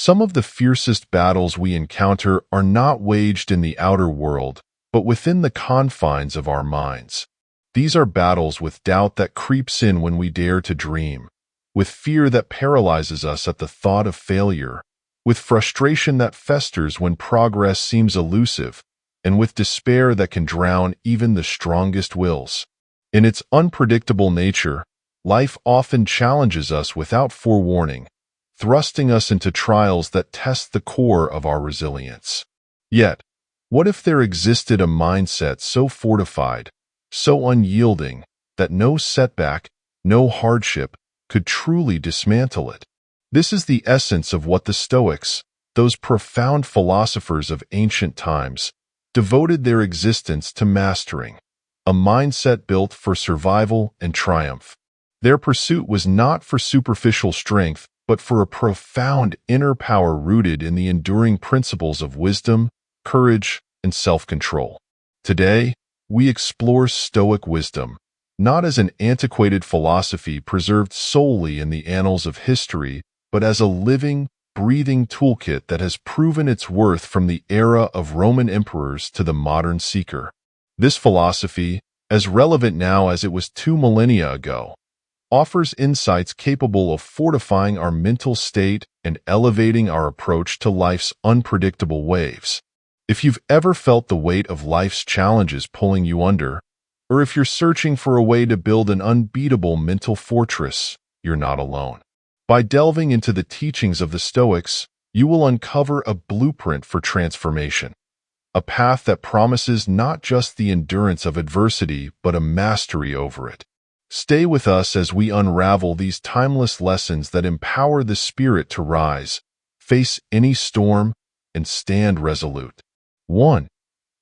Some of the fiercest battles we encounter are not waged in the outer world, but within the confines of our minds. These are battles with doubt that creeps in when we dare to dream, with fear that paralyzes us at the thought of failure, with frustration that festers when progress seems elusive, and with despair that can drown even the strongest wills. In its unpredictable nature, life often challenges us without forewarning, thrusting us into trials that test the core of our resilience. Yet, what if there existed a mindset so fortified, so unyielding, that no setback, no hardship, could truly dismantle it? This is the essence of what the Stoics, those profound philosophers of ancient times, devoted their existence to mastering, a mindset built for survival and triumph. Their pursuit was not for superficial strength, but for a profound inner power rooted in the enduring principles of wisdom, courage, and self-control. Today, we explore Stoic wisdom, not as an antiquated philosophy preserved solely in the annals of history, but as a living, breathing toolkit that has proven its worth from the era of Roman emperors to the modern seeker. This philosophy, as relevant now as it was 2 millennia ago, offers insights capable of fortifying our mental state and elevating our approach to life's unpredictable waves. If you've ever felt the weight of life's challenges pulling you under, or if you're searching for a way to build an unbeatable mental fortress, you're not alone. By delving into the teachings of the Stoics, you will uncover a blueprint for transformation, a path that promises not just the endurance of adversity, but a mastery over it. Stay with us as we unravel these timeless lessons that empower the spirit to rise, face any storm, and stand resolute. 1.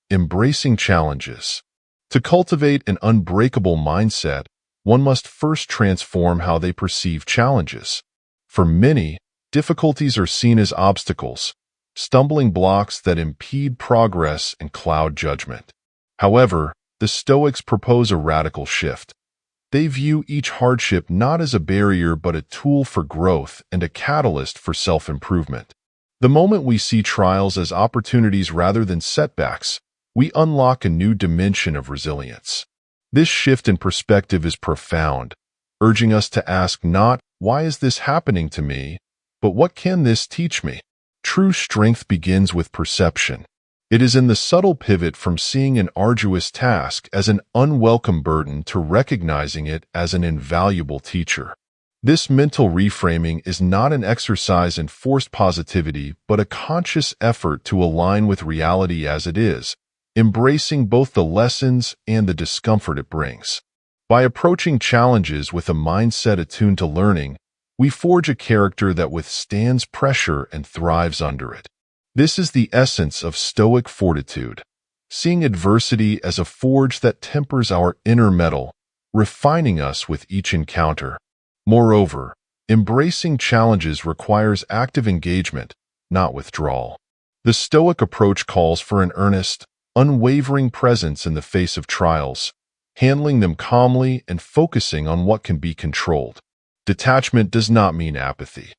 Embracing challenges. To cultivate an unbreakable mindset, one must first transform how they perceive challenges. For many, difficulties are seen as obstacles, stumbling blocks that impede progress and cloud judgment. However, the Stoics propose a radical shift. They view each hardship not as a barrier but a tool for growth and a catalyst for self-improvement. The moment we see trials as opportunities rather than setbacks, we unlock a new dimension of resilience. This shift in perspective is profound, urging us to ask not, "Why is this happening to me?" but "What can this teach me?" True strength begins with perception. It is in the subtle pivot from seeing an arduous task as an unwelcome burden to recognizing it as an invaluable teacher. This mental reframing is not an exercise in forced positivity, but a conscious effort to align with reality as it is, embracing both the lessons and the discomfort it brings. By approaching challenges with a mindset attuned to learning, we forge a character that withstands pressure and thrives under it. This is the essence of Stoic fortitude, seeing adversity as a forge that tempers our inner metal, refining us with each encounter. Moreover, embracing challenges requires active engagement, not withdrawal. The Stoic approach calls for an earnest, unwavering presence in the face of trials, handling them calmly and focusing on what can be controlled. Detachment does not mean apathy.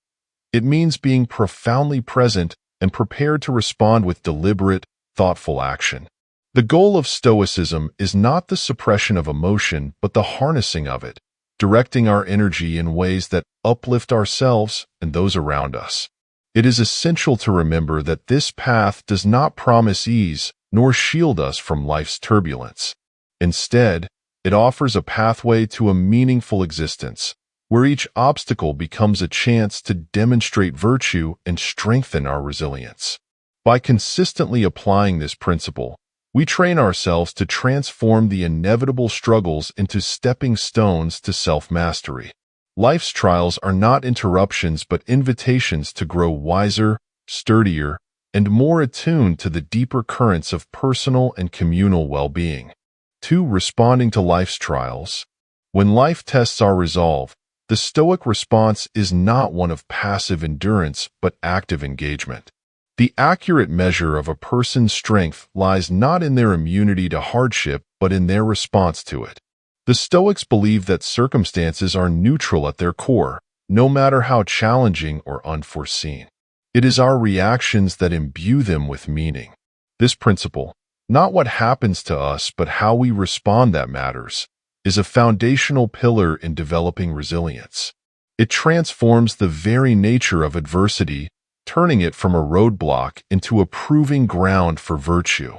It means being profoundly present and prepared to respond with deliberate, thoughtful action. The goal of Stoicism is not the suppression of emotion, but the harnessing of it, directing our energy in ways that uplift ourselves and those around us. It is essential to remember that this path does not promise ease nor shield us from life's turbulence. Instead, it offers a pathway to a meaningful existence, where each obstacle becomes a chance to demonstrate virtue and strengthen our resilience. By consistently applying this principle, we train ourselves to transform the inevitable struggles into stepping stones to self-mastery. Life's trials are not interruptions but invitations to grow wiser, sturdier, and more attuned to the deeper currents of personal and communal well-being. 2. Responding to life's trials. When life tests our resolve, the Stoic response is not one of passive endurance but active engagement. The accurate measure of a person's strength lies not in their immunity to hardship, but in their response to it. The Stoics believe that circumstances are neutral at their core, no matter how challenging or unforeseen. It is our reactions that imbue them with meaning. This principle, not what happens to us but how we respond that matters, is a foundational pillar in developing resilience. It transforms the very nature of adversity, turning it from a roadblock into a proving ground for virtue.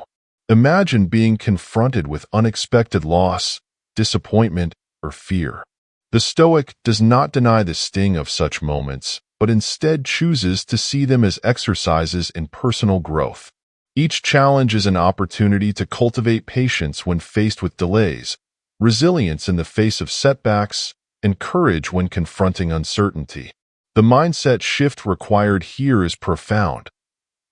Imagine being confronted with unexpected loss, disappointment, or fear. The Stoic does not deny the sting of such moments, but instead chooses to see them as exercises in personal growth. Each challenge is an opportunity to cultivate patience when faced with delays, resilience in the face of setbacks, and courage when confronting uncertainty. The mindset shift required here is profound.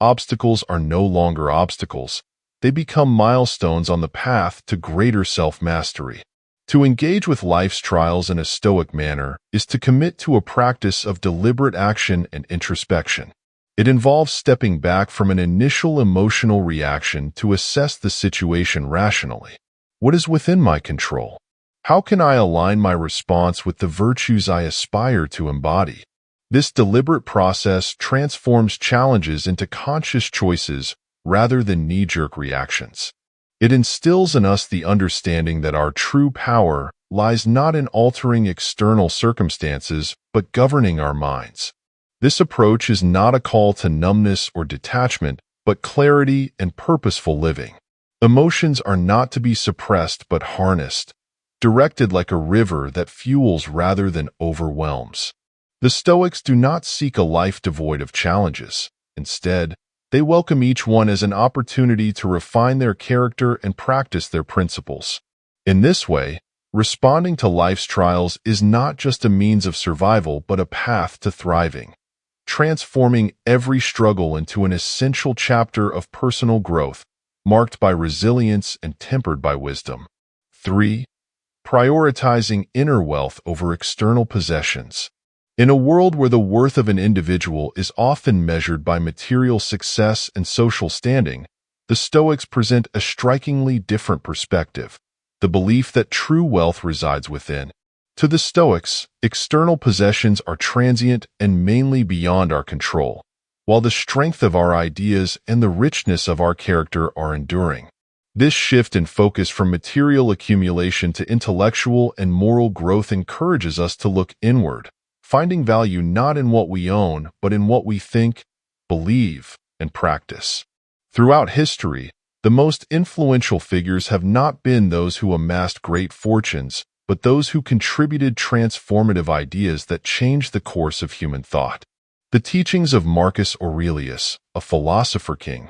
Obstacles are no longer obstacles. They become milestones on the path to greater self-mastery. To engage with life's trials in a Stoic manner is to commit to a practice of deliberate action and introspection. It involves stepping back from an initial emotional reaction to assess the situation rationally. What is within my control? How can I align my response with the virtues I aspire to embody? This deliberate process transforms challenges into conscious choices rather than knee-jerk reactions. It instills in us the understanding that our true power lies not in altering external circumstances, but governing our minds. This approach is not a call to numbness or detachment, but clarity and purposeful living. Emotions are not to be suppressed but harnessed, directed like a river that fuels rather than overwhelms. The Stoics do not seek a life devoid of challenges. Instead, they welcome each one as an opportunity to refine their character and practice their principles. In this way, responding to life's trials is not just a means of survival but a path to thriving, transforming every struggle into an essential chapter of personal growth, marked by resilience and tempered by wisdom. 3. Prioritizing inner wealth over external possessions. In a world where the worth of an individual is often measured by material success and social standing, the Stoics present a strikingly different perspective, the belief that true wealth resides within. To the Stoics, external possessions are transient and mainly beyond our control, while the strength of our ideas and the richness of our character are enduring. This shift in focus from material accumulation to intellectual and moral growth encourages us to look inward, finding value not in what we own, but in what we think, believe, and practice. Throughout history, the most influential figures have not been those who amassed great fortunes, but those who contributed transformative ideas that changed the course of human thought. The teachings of Marcus Aurelius, a philosopher king,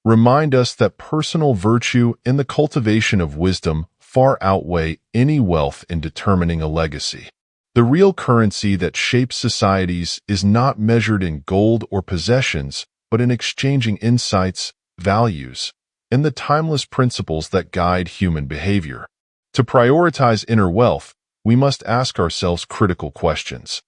remind us that personal virtue and the cultivation of wisdom far outweigh any wealth in determining a legacy. The real currency that shapes societies is not measured in gold or possessions, but in exchanging insights, values, and the timeless principles that guide human behavior. To prioritize inner wealth, we must ask ourselves critical questions.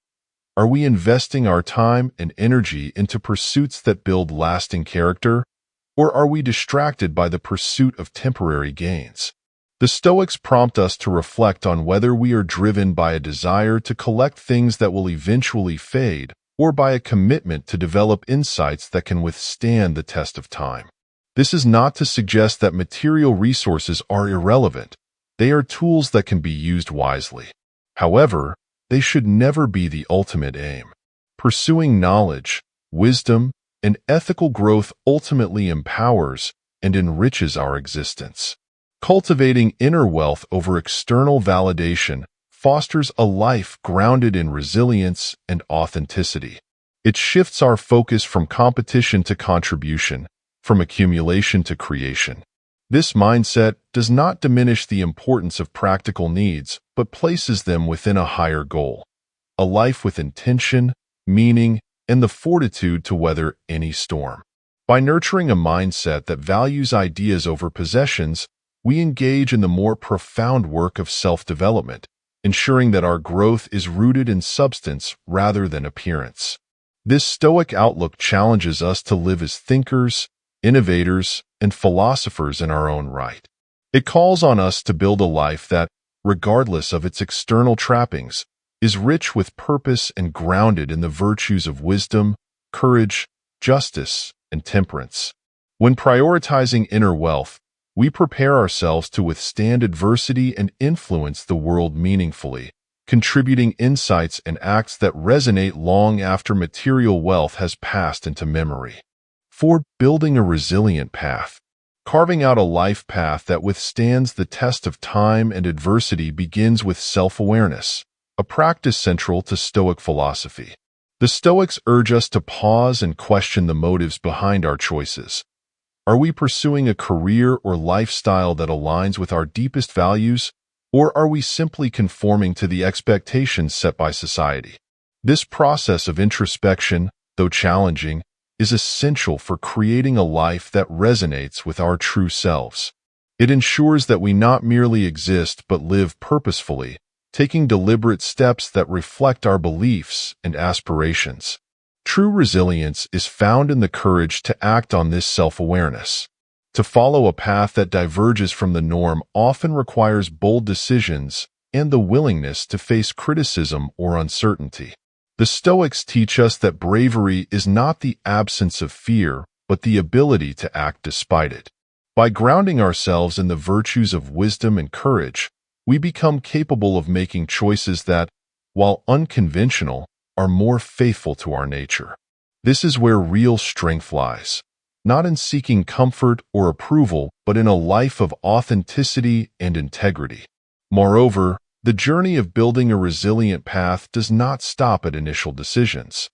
Are we investing our time and energy into pursuits that build lasting character, or are we distracted by the pursuit of temporary gains? The Stoics prompt us to reflect on whether we are driven by a desire to collect things that will eventually fade, or by a commitment to develop insights that can withstand the test of time. This is not to suggest that material resources are irrelevant. They are tools that can be used wisely. However, they should never be the ultimate aim. Pursuing knowledge, wisdom, and ethical growth ultimately empowers and enriches our existence. Cultivating inner wealth over external validation fosters a life grounded in resilience and authenticity. It shifts our focus from competition to contribution, from accumulation to creation. This mindset does not diminish the importance of practical needs, but places them within a higher goal, a life with intention, meaning, and the fortitude to weather any storm. By nurturing a mindset that values ideas over possessions, we engage in the more profound work of self-development, ensuring that our growth is rooted in substance rather than appearance. This Stoic outlook challenges us to live as thinkers, innovators, and philosophers in our own right. It calls on us to build a life that, regardless of its external trappings, is rich with purpose and grounded in the virtues of wisdom, courage, justice, and temperance. When prioritizing inner wealth, we prepare ourselves to withstand adversity and influence the world meaningfully, contributing insights and acts that resonate long after material wealth has passed into memory. 4. Building a resilient path. Carving out a life path that withstands the test of time and adversity begins with self-awareness, a practice central to Stoic philosophy. The Stoics urge us to pause and question the motives behind our choices. Are we pursuing a career or lifestyle that aligns with our deepest values, or are we simply conforming to the expectations set by society? This process of introspection, though challenging, is essential for creating a life that resonates with our true selves. It ensures that we not merely exist but live purposefully, taking deliberate steps that reflect our beliefs and aspirations. True resilience is found in the courage to act on this self-awareness. To follow a path that diverges from the norm often requires bold decisions and the willingness to face criticism or uncertainty. The Stoics teach us that bravery is not the absence of fear, but the ability to act despite it. By grounding ourselves in the virtues of wisdom and courage, we become capable of making choices that, while unconventional, are more faithful to our nature. This is where real strength lies, not in seeking comfort or approval, but in a life of authenticity and integrity. Moreover, the journey of building a resilient path does not stop at initial decisions.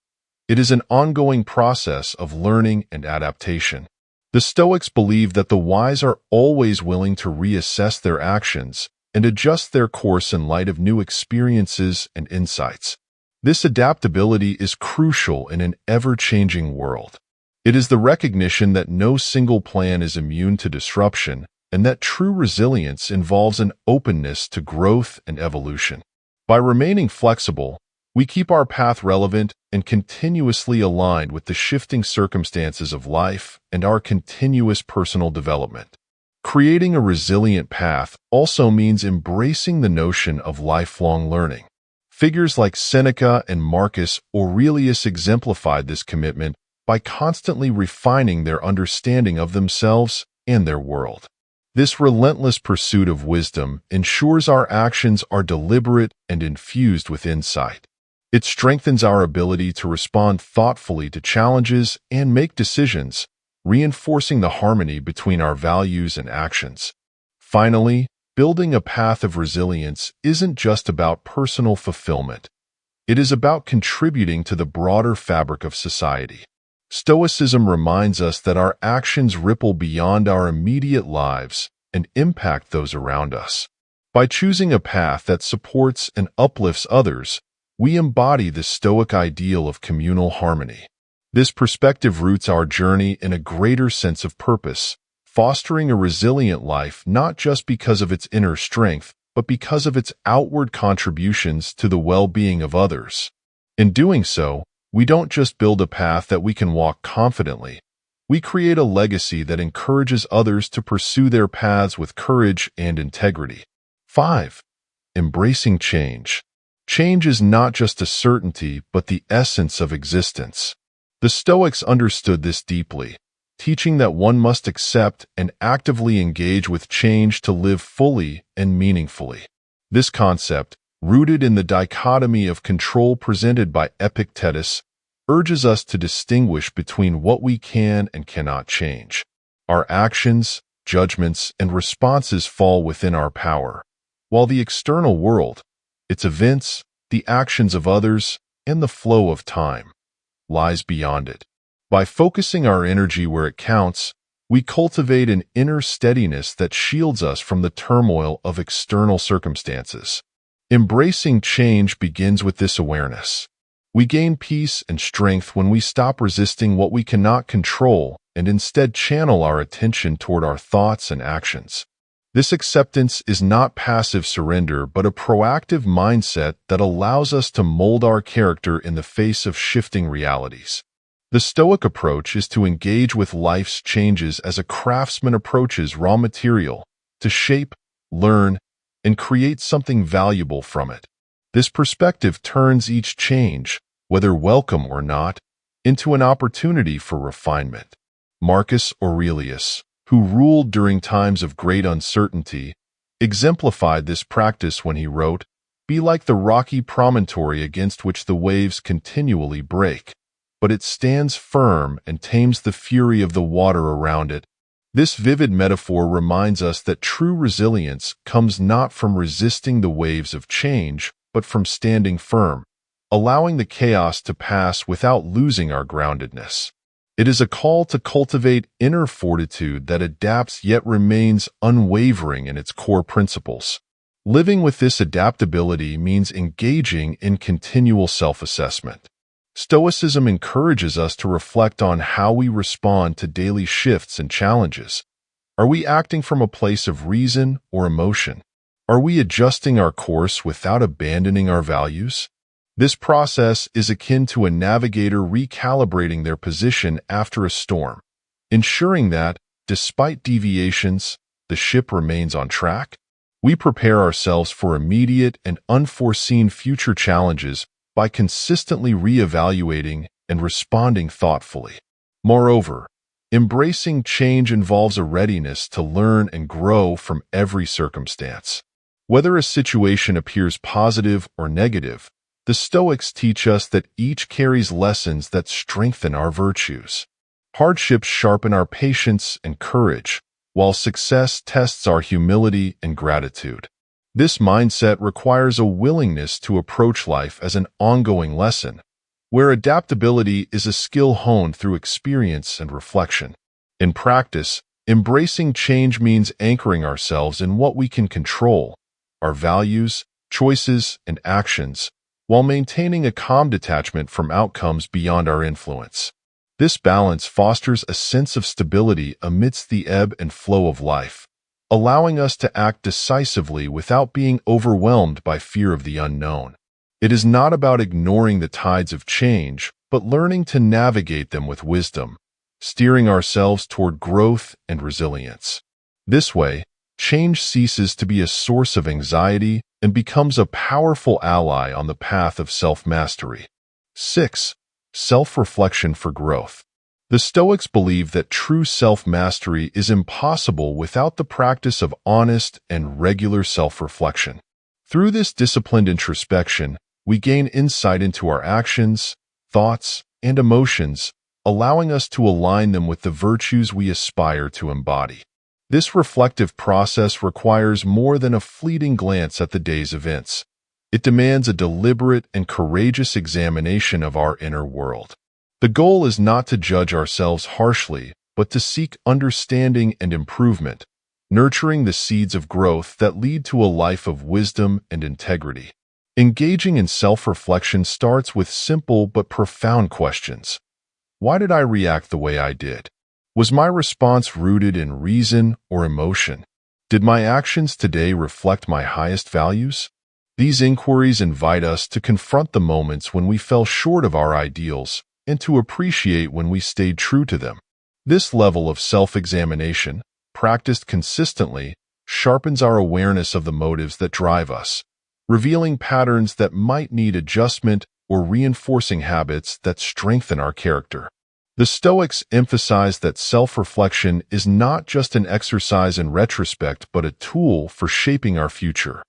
It is an ongoing process of learning and adaptation. The Stoics believe that the wise are always willing to reassess their actions and adjust their course in light of new experiences and insights. This adaptability is crucial in an ever-changing world. It is the recognition that no single plan is immune to disruption, and that true resilience involves an openness to growth and evolution. By remaining flexible, we keep our path relevant and continuously aligned with the shifting circumstances of life and our continuous personal development. Creating a resilient path also means embracing the notion of lifelong learning. Figures like Seneca and Marcus Aurelius exemplified this commitment by constantly refining their understanding of themselves and their world. This relentless pursuit of wisdom ensures our actions are deliberate and infused with insight. It strengthens our ability to respond thoughtfully to challenges and make decisions, reinforcing the harmony between our values and actions. Finally, building a path of resilience isn't just about personal fulfillment. It is about contributing to the broader fabric of society. Stoicism reminds us that our actions ripple beyond our immediate lives and impact those around us. By choosing a path that supports and uplifts others, we embody the Stoic ideal of communal harmony. This perspective roots our journey in a greater sense of purpose, fostering a resilient life not just because of its inner strength, but because of its outward contributions to the well-being of others. In doing so, we don't just build a path that we can walk confidently. We create a legacy that encourages others to pursue their paths with courage and integrity. 5. Embracing change. Change is not just a certainty, but the essence of existence. The Stoics understood this deeply, teaching that one must accept and actively engage with change to live fully and meaningfully. This concept, rooted in the dichotomy of control presented by Epictetus, urges us to distinguish between what we can and cannot change. Our actions, judgments, and responses fall within our power, while the external world, its events, the actions of others, and the flow of time, lies beyond it. By focusing our energy where it counts, we cultivate an inner steadiness that shields us from the turmoil of external circumstances. Embracing change begins with this awareness. We gain peace and strength when we stop resisting what we cannot control and instead channel our attention toward our thoughts and actions. This acceptance is not passive surrender, but a proactive mindset that allows us to mold our character in the face of shifting realities. The Stoic approach is to engage with life's changes as a craftsman approaches raw material, to shape, learn, and create something valuable from it. This perspective turns each change, whether welcome or not, into an opportunity for refinement. Marcus Aurelius, who ruled during times of great uncertainty, exemplified this practice when he wrote, "Be like the rocky promontory against which the waves continually break, but it stands firm and tames the fury of the water around it." This vivid metaphor reminds us that true resilience comes not from resisting the waves of change, but from standing firm, allowing the chaos to pass without losing our groundedness. It is a call to cultivate inner fortitude that adapts yet remains unwavering in its core principles. Living with this adaptability means engaging in continual self-assessment. Stoicism encourages us to reflect on how we respond to daily shifts and challenges. Are we acting from a place of reason or emotion? Are we adjusting our course without abandoning our values? This process is akin to a navigator recalibrating their position after a storm, ensuring that, despite deviations, the ship remains on track. We prepare ourselves for immediate and unforeseen future challenges by consistently reevaluating and responding thoughtfully. Moreover, embracing change involves a readiness to learn and grow from every circumstance. Whether a situation appears positive or negative, the Stoics teach us that each carries lessons that strengthen our virtues. Hardships sharpen our patience and courage, while success tests our humility and gratitude. This mindset requires a willingness to approach life as an ongoing lesson, where adaptability is a skill honed through experience and reflection. In practice, embracing change means anchoring ourselves in what we can control, our values, choices, and actions, while maintaining a calm detachment from outcomes beyond our influence. This balance fosters a sense of stability amidst the ebb and flow of life, allowing us to act decisively without being overwhelmed by fear of the unknown. It is not about ignoring the tides of change, but learning to navigate them with wisdom, steering ourselves toward growth and resilience. This way, change ceases to be a source of anxiety and becomes a powerful ally on the path of self-mastery. 6. Self-reflection for growth. The Stoics believe that true self-mastery is impossible without the practice of honest and regular self-reflection. Through this disciplined introspection, we gain insight into our actions, thoughts, and emotions, allowing us to align them with the virtues we aspire to embody. This reflective process requires more than a fleeting glance at the day's events. It demands a deliberate and courageous examination of our inner world. The goal is not to judge ourselves harshly, but to seek understanding and improvement, nurturing the seeds of growth that lead to a life of wisdom and integrity. Engaging in self-reflection starts with simple but profound questions. Why did I react the way I did? Was my response rooted in reason or emotion? Did my actions today reflect my highest values? These inquiries invite us to confront the moments when we fell short of our ideals and to appreciate when we stayed true to them. This level of self-examination, practiced consistently, sharpens our awareness of the motives that drive us, revealing patterns that might need adjustment or reinforcing habits that strengthen our character. The Stoics emphasize that self-reflection is not just an exercise in retrospect but a tool for shaping our future.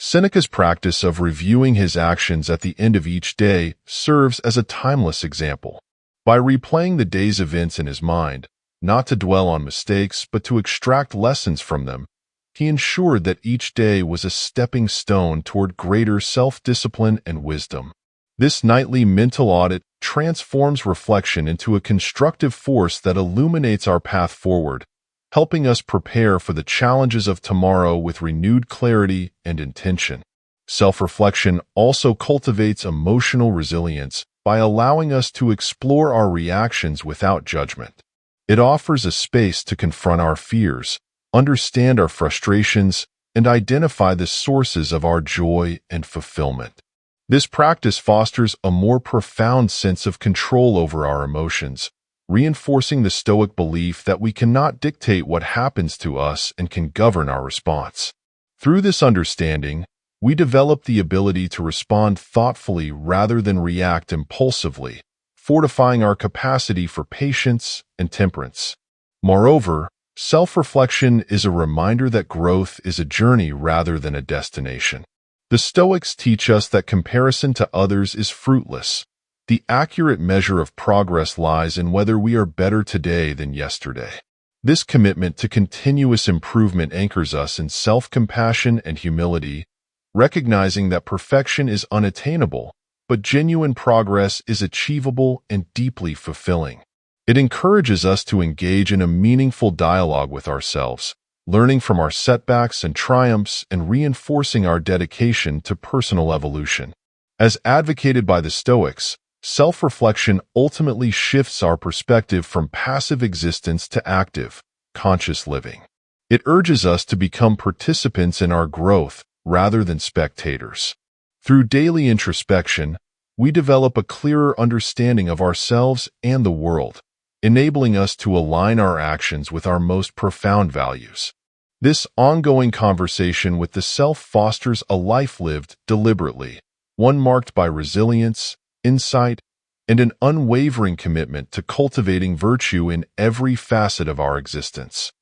Seneca's practice of reviewing his actions at the end of each day serves as a timeless example. By replaying the day's events in his mind, not to dwell on mistakes but to extract lessons from them, he ensured that each day was a stepping stone toward greater self-discipline and wisdom. This nightly mental audit transforms reflection into a constructive force that illuminates our path forward, helping us prepare for the challenges of tomorrow with renewed clarity and intention. Self-reflection also cultivates emotional resilience by allowing us to explore our reactions without judgment. It offers a space to confront our fears, understand our frustrations, and identify the sources of our joy and fulfillment. This practice fosters a more profound sense of control over our emotions, reinforcing the Stoic belief that we cannot dictate what happens to us and can govern our response. Through this understanding, we develop the ability to respond thoughtfully rather than react impulsively, fortifying our capacity for patience and temperance. Moreover, self-reflection is a reminder that growth is a journey rather than a destination. The Stoics teach us that comparison to others is fruitless. The accurate measure of progress lies in whether we are better today than yesterday. This commitment to continuous improvement anchors us in self-compassion and humility, recognizing that perfection is unattainable, but genuine progress is achievable and deeply fulfilling. It encourages us to engage in a meaningful dialogue with ourselves, learning from our setbacks and triumphs and reinforcing our dedication to personal evolution. As advocated by the Stoics, self-reflection ultimately shifts our perspective from passive existence to active, conscious living. It urges us to become participants in our growth rather than spectators. Through daily introspection, we develop a clearer understanding of ourselves and the world, enabling us to align our actions with our most profound values. This ongoing conversation with the self fosters a life lived deliberately, one marked by resilience, insight, and an unwavering commitment to cultivating virtue in every facet of our existence.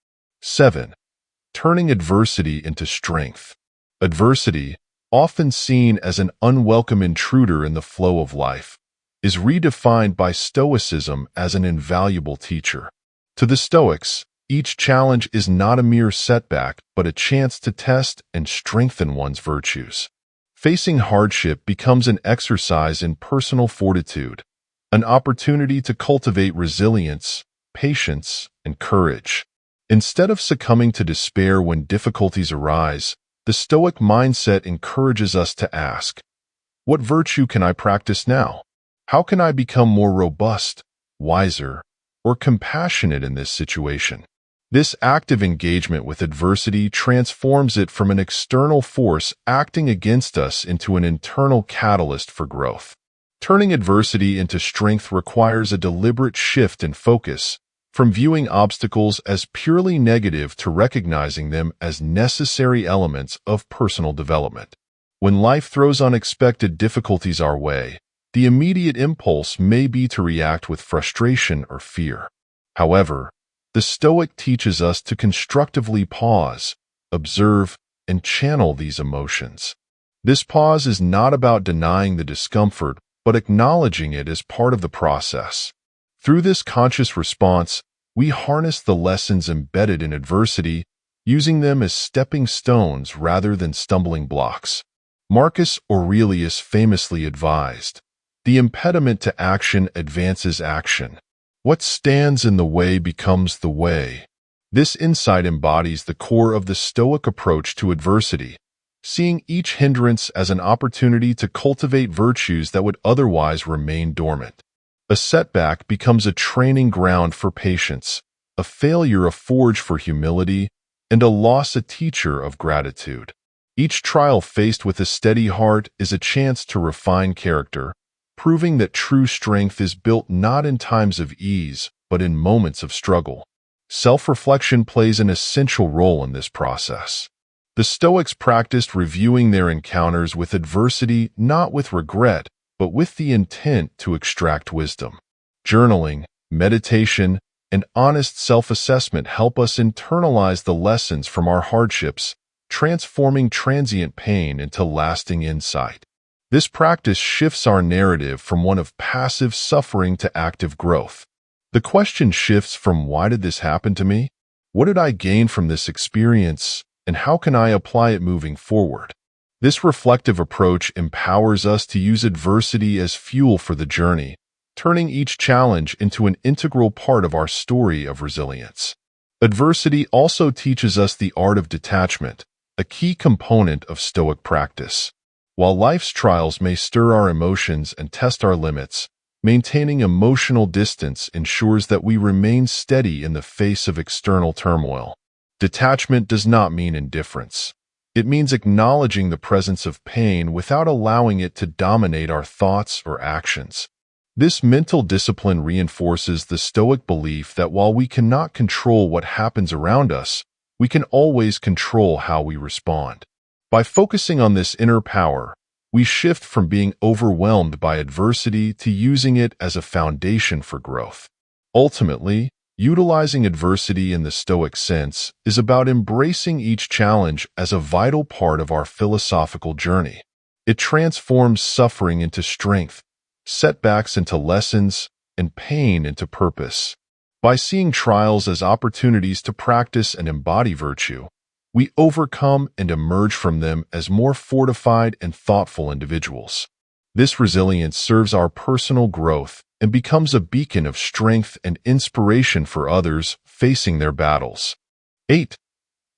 7. Turning adversity into strength. Adversity, often seen as an unwelcome intruder in the flow of life, is redefined by Stoicism as an invaluable teacher. To the Stoics, each challenge is not a mere setback, but a chance to test and strengthen one's virtues. Facing hardship becomes an exercise in personal fortitude, an opportunity to cultivate resilience, patience, and courage. Instead of succumbing to despair when difficulties arise, the Stoic mindset encourages us to ask, what virtue can I practice now? How can I become more robust, wiser, or compassionate in this situation? This active engagement with adversity transforms it from an external force acting against us into an internal catalyst for growth. Turning adversity into strength requires a deliberate shift in focus, from viewing obstacles as purely negative to recognizing them as necessary elements of personal development. When life throws unexpected difficulties our way, the immediate impulse may be to react with frustration or fear. However, the Stoic teaches us to constructively pause, observe, and channel these emotions. This pause is not about denying the discomfort, but acknowledging it as part of the process. Through this conscious response, we harness the lessons embedded in adversity, using them as stepping stones rather than stumbling blocks. Marcus Aurelius famously advised, "The impediment to action advances action. What stands in the way becomes the way." This insight embodies the core of the Stoic approach to adversity, seeing each hindrance as an opportunity to cultivate virtues that would otherwise remain dormant. A setback becomes a training ground for patience, a failure a forge for humility, and a loss a teacher of gratitude. Each trial faced with a steady heart is a chance to refine character, proving that true strength is built not in times of ease, but in moments of struggle. Self-reflection plays an essential role in this process. The Stoics practiced reviewing their encounters with adversity not with regret, but with the intent to extract wisdom. Journaling, meditation, and honest self-assessment help us internalize the lessons from our hardships, transforming transient pain into lasting insight. This practice shifts our narrative from one of passive suffering to active growth. The question shifts from "Why did this happen to me?" "What did I gain from this experience?" and "How can I apply it moving forward?" This reflective approach empowers us to use adversity as fuel for the journey, turning each challenge into an integral part of our story of resilience. Adversity also teaches us the art of detachment, a key component of Stoic practice. While life's trials may stir our emotions and test our limits, maintaining emotional distance ensures that we remain steady in the face of external turmoil. Detachment does not mean indifference. It means acknowledging the presence of pain without allowing it to dominate our thoughts or actions. This mental discipline reinforces the Stoic belief that while we cannot control what happens around us, we can always control how we respond. By focusing on this inner power, We shift from being overwhelmed by adversity to using it as a foundation for growth. Ultimately, utilizing adversity in the Stoic sense is about embracing each challenge as a vital part of our philosophical journey. It transforms suffering into strength, setbacks into lessons, and pain into purpose. By seeing trials as opportunities to practice and embody virtue, we overcome and emerge from them as more fortified and thoughtful individuals. This resilience serves our personal growth and becomes a beacon of strength and inspiration for others facing their battles. 8.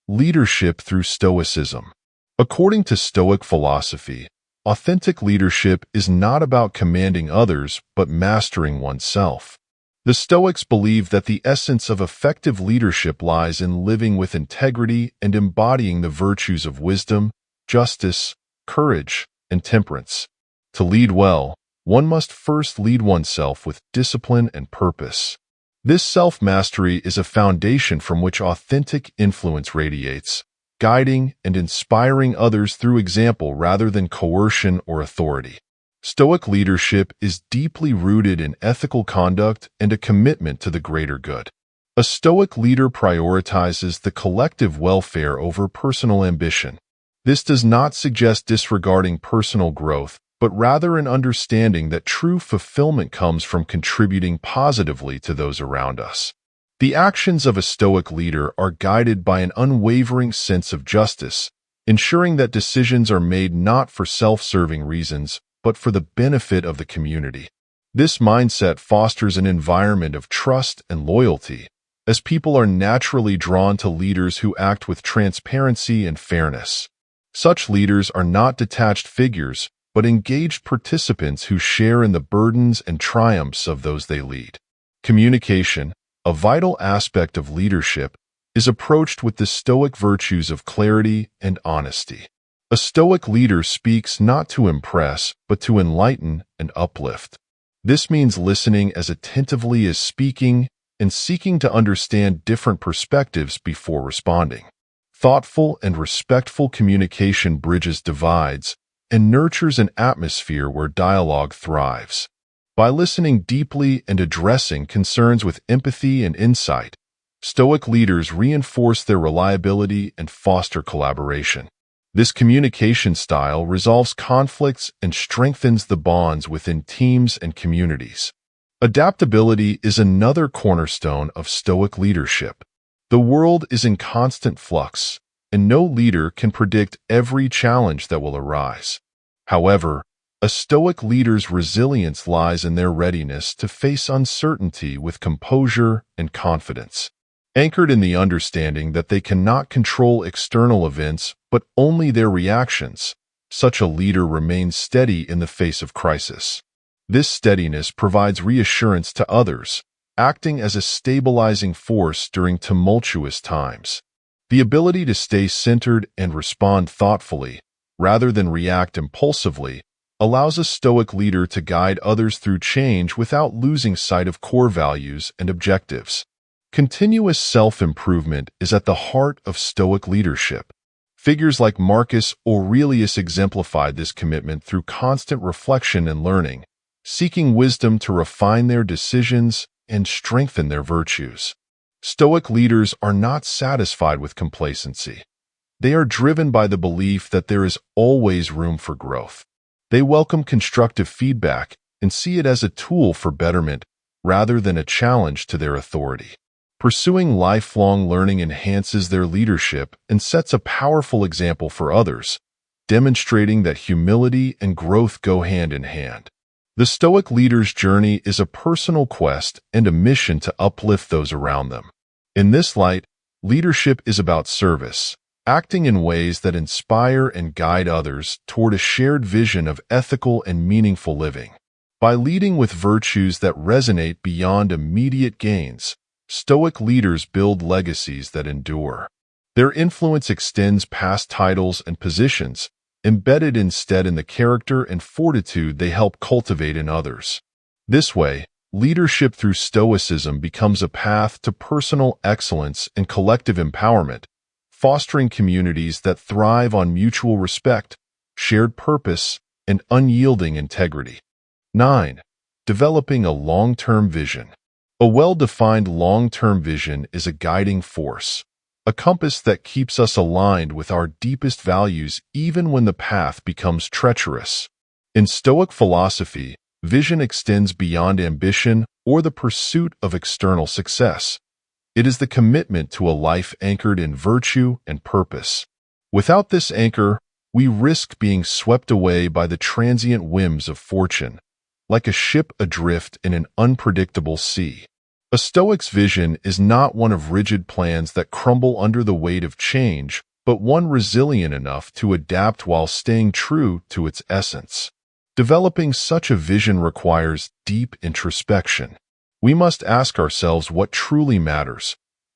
Leadership through Stoicism. According to Stoic philosophy, authentic leadership is not about commanding others but mastering oneself. The Stoics believe that the essence of effective leadership lies in living with integrity and embodying the virtues of wisdom, justice, courage, and temperance. To lead well, one must first lead oneself with discipline and purpose. This self-mastery is a foundation from which authentic influence radiates, guiding and inspiring others through example rather than coercion or authority. Stoic leadership is deeply rooted in ethical conduct and a commitment to the greater good. A Stoic leader prioritizes the collective welfare over personal ambition. This does not suggest disregarding personal growth, but rather an understanding that true fulfillment comes from contributing positively to those around us. The actions of a Stoic leader are guided by an unwavering sense of justice, ensuring that decisions are made not for self-serving reasons, but for the benefit of the community. This mindset fosters an environment of trust and loyalty, as people are naturally drawn to leaders who act with transparency and fairness. Such leaders are not detached figures, but engaged participants who share in the burdens and triumphs of those they lead. Communication, a vital aspect of leadership, is approached with the Stoic virtues of clarity and honesty. A Stoic leader speaks not to impress, but to enlighten and uplift. This means listening as attentively as speaking and seeking to understand different perspectives before responding. Thoughtful and respectful communication bridges divides and nurtures an atmosphere where dialogue thrives. By listening deeply and addressing concerns with empathy and insight, Stoic leaders reinforce their reliability and foster collaboration. This communication style resolves conflicts and strengthens the bonds within teams and communities. Adaptability is another cornerstone of Stoic leadership. The world is in constant flux, and no leader can predict every challenge that will arise. However, a Stoic leader's resilience lies in their readiness to face uncertainty with composure and confidence. Anchored in the understanding that they cannot control external events but only their reactions, such a leader remains steady in the face of crisis. This steadiness provides reassurance to others, acting as a stabilizing force during tumultuous times. The ability to stay centered and respond thoughtfully, rather than react impulsively, allows a Stoic leader to guide others through change without losing sight of core values and objectives. Continuous self-improvement is at the heart of Stoic leadership. Figures like Marcus Aurelius exemplified this commitment through constant reflection and learning, seeking wisdom to refine their decisions and strengthen their virtues. Stoic leaders are not satisfied with complacency. They are driven by the belief that there is always room for growth. They welcome constructive feedback and see it as a tool for betterment rather than a challenge to their authority. Pursuing lifelong learning enhances their leadership and sets a powerful example for others, demonstrating that humility and growth go hand in hand. The Stoic leader's journey is a personal quest and a mission to uplift those around them. In this light, leadership is about service, acting in ways that inspire and guide others toward a shared vision of ethical and meaningful living. By leading with virtues that resonate beyond immediate gains, Stoic leaders build legacies that endure. Their influence extends past titles and positions, embedded instead in the character and fortitude they help cultivate in others. This way, leadership through Stoicism becomes a path to personal excellence and collective empowerment, fostering communities that thrive on mutual respect, shared purpose, and unyielding integrity. 9. Developing a long-term vision. A well-defined long-term vision is a guiding force, a compass that keeps us aligned with our deepest values even when the path becomes treacherous. In Stoic philosophy, vision extends beyond ambition or the pursuit of external success. It is the commitment to a life anchored in virtue and purpose. Without this anchor, we risk being swept away by the transient whims of fortune, like a ship adrift in an unpredictable sea. A Stoic's vision is not one of rigid plans that crumble under the weight of change, but one resilient enough to adapt while staying true to its essence. Developing such a vision requires deep introspection. We must ask ourselves what truly matters.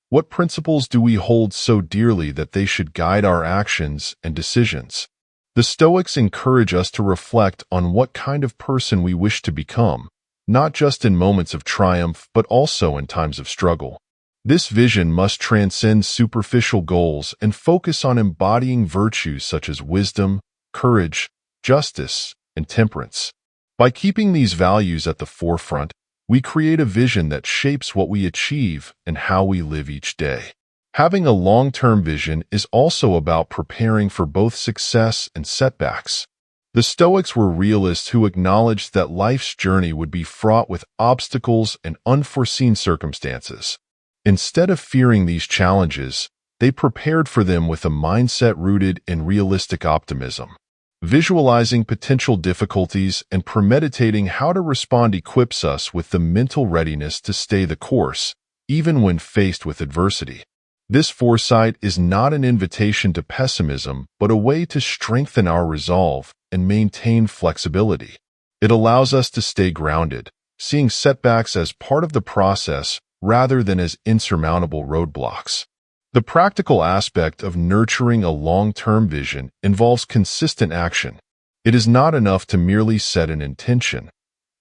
What principles do we hold so dearly that they should guide our actions and decisions? The Stoics encourage us to reflect on what kind of person we wish to become, not just in moments of triumph, but also in times of struggle. This vision must transcend superficial goals and focus on embodying virtues such as wisdom, courage, justice, and temperance. By keeping these values at the forefront, we create a vision that shapes what we achieve and how we live each day. Having a long-term vision is also about preparing for both success and setbacks. The Stoics were realists who acknowledged that life's journey would be fraught with obstacles and unforeseen circumstances. Instead of fearing these challenges, they prepared for them with a mindset rooted in realistic optimism. Visualizing potential difficulties and premeditating how to respond equips us with the mental readiness to stay the course, even when faced with adversity. This foresight is not an invitation to pessimism, but a way to strengthen our resolve and maintain flexibility. It allows us to stay grounded, seeing setbacks as part of the process rather than as insurmountable roadblocks. The practical aspect of nurturing a long-term vision involves consistent action. It is not enough to merely set an intention.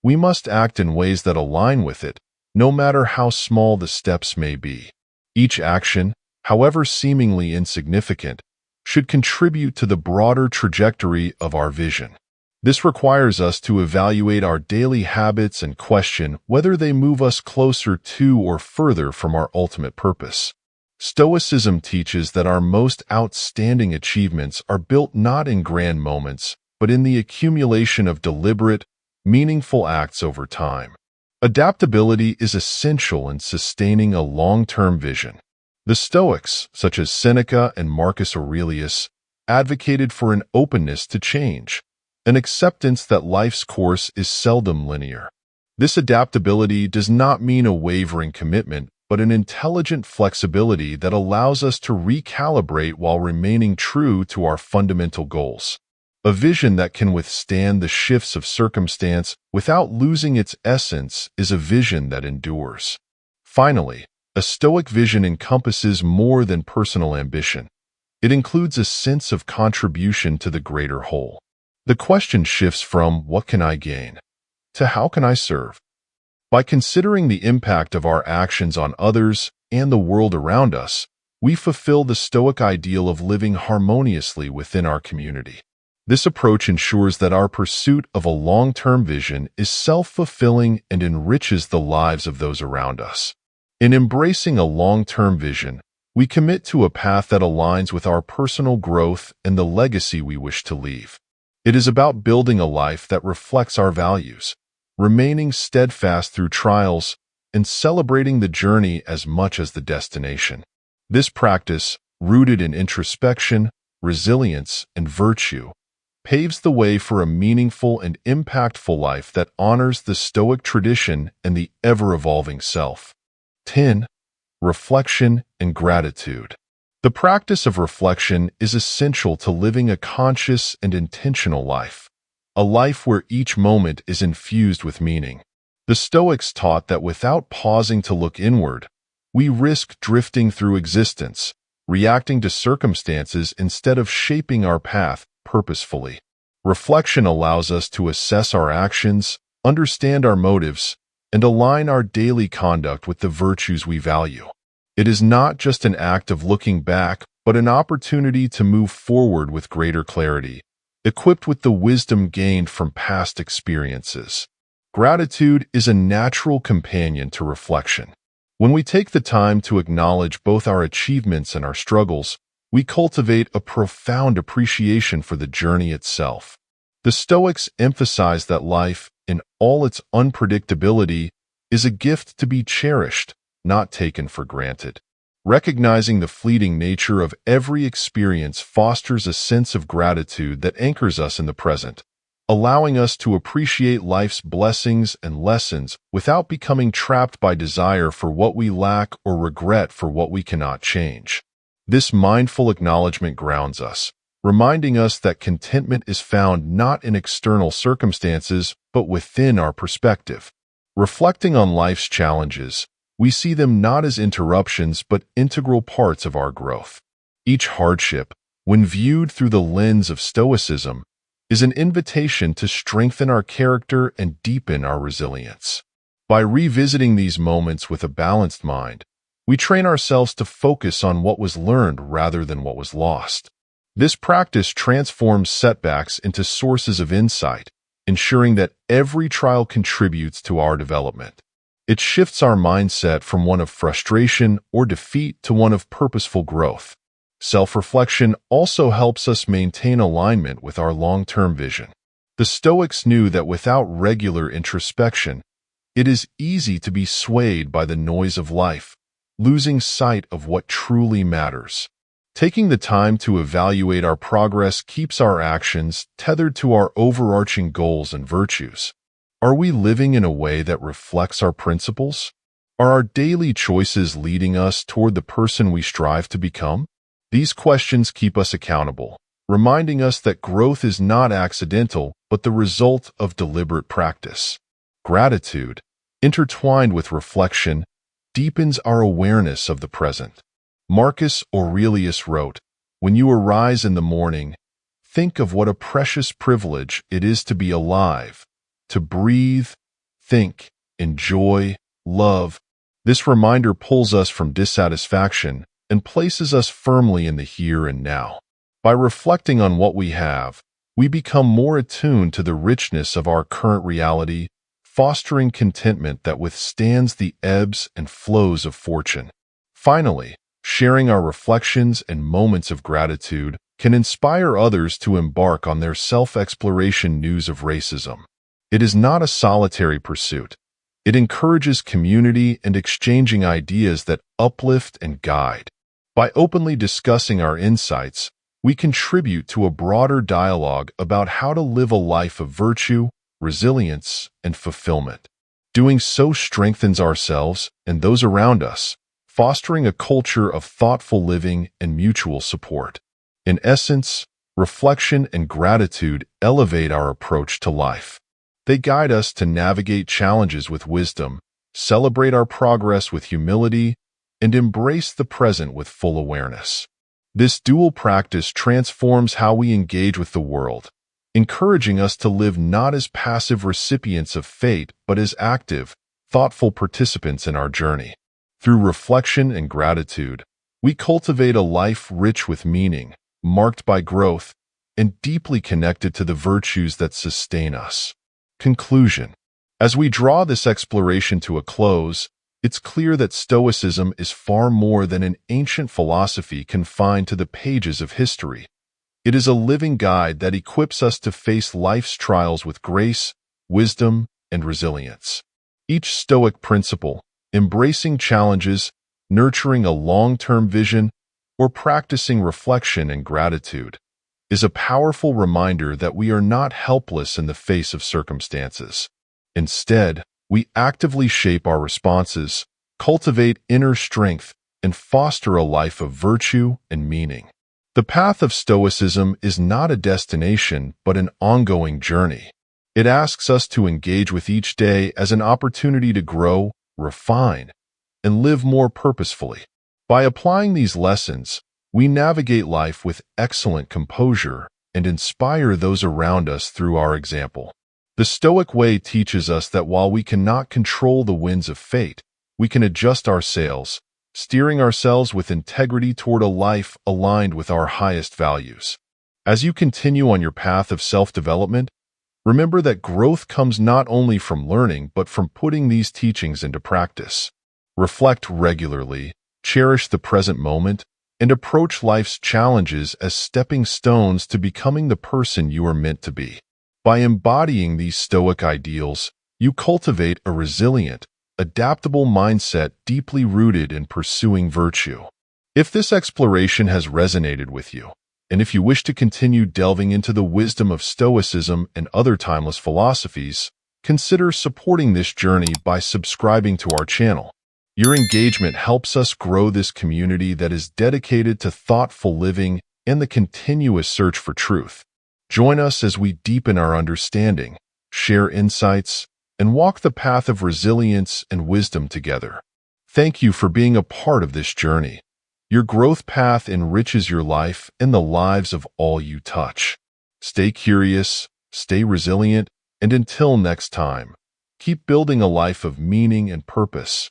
We must act in ways that align with it, no matter how small the steps may be. Each action, however seemingly insignificant, should contribute to the broader trajectory of our vision. This requires us to evaluate our daily habits and question whether they move us closer to or further from our ultimate purpose. Stoicism teaches that our most outstanding achievements are built not in grand moments, but in the accumulation of deliberate, meaningful acts over time. Adaptability is essential in sustaining a long-term vision. The Stoics, such as Seneca and Marcus Aurelius, advocated for an openness to change, an acceptance that life's course is seldom linear. This adaptability does not mean a wavering commitment, but an intelligent flexibility that allows us to recalibrate while remaining true to our fundamental goals. A vision that can withstand the shifts of circumstance without losing its essence is a vision that endures. Finally, a Stoic vision encompasses more than personal ambition. It includes a sense of contribution to the greater whole. The question shifts from "what can I gain?" to "how can I serve?" By considering the impact of our actions on others and the world around us, we fulfill the Stoic ideal of living harmoniously within our community. This approach ensures that our pursuit of a long-term vision is self-fulfilling and enriches the lives of those around us. In embracing a long-term vision, we commit to a path that aligns with our personal growth and the legacy we wish to leave. It is about building a life that reflects our values, remaining steadfast through trials, and celebrating the journey as much as the destination. This practice, rooted in introspection, resilience, and virtue, paves the way for a meaningful and impactful life that honors the Stoic tradition and the ever-evolving self. 10. Reflection and gratitude. The practice of reflection is essential to living a conscious and intentional life, a life where each moment is infused with meaning. The Stoics taught that without pausing to look inward, we risk drifting through existence, reacting to circumstances instead of shaping our path purposefully. Reflection allows us to assess our actions, understand our motives, and align our daily conduct with the virtues we value. It is not just an act of looking back, but an opportunity to move forward with greater clarity, equipped with the wisdom gained from past experiences. Gratitude is a natural companion to reflection. When we take the time to acknowledge both our achievements and our struggles, we cultivate a profound appreciation for the journey itself. The Stoics emphasize that life, in all its unpredictability, is a gift to be cherished, not taken for granted. Recognizing the fleeting nature of every experience fosters a sense of gratitude that anchors us in the present, allowing us to appreciate life's blessings and lessons without becoming trapped by desire for what we lack or regret for what we cannot change. This mindful acknowledgement grounds us, reminding us that contentment is found not in external circumstances, but within our perspective. Reflecting on life's challenges, we see them not as interruptions but integral parts of our growth. Each hardship, when viewed through the lens of Stoicism, is an invitation to strengthen our character and deepen our resilience. By revisiting these moments with a balanced mind, we train ourselves to focus on what was learned rather than what was lost. This practice transforms setbacks into sources of insight, ensuring that every trial contributes to our development. It shifts our mindset from one of frustration or defeat to one of purposeful growth. Self-reflection also helps us maintain alignment with our long-term vision. The Stoics knew that without regular introspection, it is easy to be swayed by the noise of life, losing sight of what truly matters. Taking the time to evaluate our progress keeps our actions tethered to our overarching goals and virtues. Are we living in a way that reflects our principles? Are our daily choices leading us toward the person we strive to become? These questions keep us accountable, reminding us that growth is not accidental but the result of deliberate practice. Gratitude, intertwined with reflection, deepens our awareness of the present. Marcus Aurelius wrote, "When you arise in the morning, think of what a precious privilege it is to be alive, to breathe, think, enjoy, love." This reminder pulls us from dissatisfaction and places us firmly in the here and now. By reflecting on what we have, we become more attuned to the richness of our current reality, fostering contentment that withstands the ebbs and flows of fortune. Finally, sharing our reflections and moments of gratitude can inspire others to embark on their self-exploration news of racism. It is not a solitary pursuit. It encourages community and exchanging ideas that uplift and guide. By openly discussing our insights, we contribute to a broader dialogue about how to live a life of virtue, resilience, and fulfillment. Doing so strengthens ourselves and those around us, fostering a culture of thoughtful living and mutual support. In essence, reflection and gratitude elevate our approach to life. They guide us to navigate challenges with wisdom, celebrate our progress with humility, and embrace the present with full awareness. This dual practice transforms how we engage with the world, encouraging us to live not as passive recipients of fate, but as active, thoughtful participants in our journey. Through reflection and gratitude, we cultivate a life rich with meaning, marked by growth, and deeply connected to the virtues that sustain us. Conclusion. As we draw this exploration to a close, it's clear that Stoicism is far more than an ancient philosophy confined to the pages of history. It is a living guide that equips us to face life's trials with grace, wisdom, and resilience. Each Stoic principle, embracing challenges, nurturing a long-term vision, or practicing reflection and gratitude, is a powerful reminder that we are not helpless in the face of circumstances. Instead, we actively shape our responses, cultivate inner strength, and foster a life of virtue and meaning. The path of Stoicism is not a destination, but an ongoing journey. It asks us to engage with each day as an opportunity to grow, refine, and live more purposefully. By applying these lessons, we navigate life with excellent composure and inspire those around us through our example. The Stoic way teaches us that while we cannot control the winds of fate, we can adjust our sails, steering ourselves with integrity toward a life aligned with our highest values. As you continue on your path of self-development, remember that growth comes not only from learning but from putting these teachings into practice. Reflect regularly, cherish the present moment, and approach life's challenges as stepping stones to becoming the person you are meant to be. By embodying these Stoic ideals, you cultivate a resilient, adaptable mindset deeply rooted in pursuing virtue. If this exploration has resonated with you, and if you wish to continue delving into the wisdom of Stoicism and other timeless philosophies, consider supporting this journey by subscribing to our channel. Your engagement helps us grow this community that is dedicated to thoughtful living and the continuous search for truth. Join us as we deepen our understanding, share insights, and walk the path of resilience and wisdom together. Thank you for being a part of this journey. Your growth path enriches your life and the lives of all you touch. Stay curious, stay resilient, and until next time, keep building a life of meaning and purpose.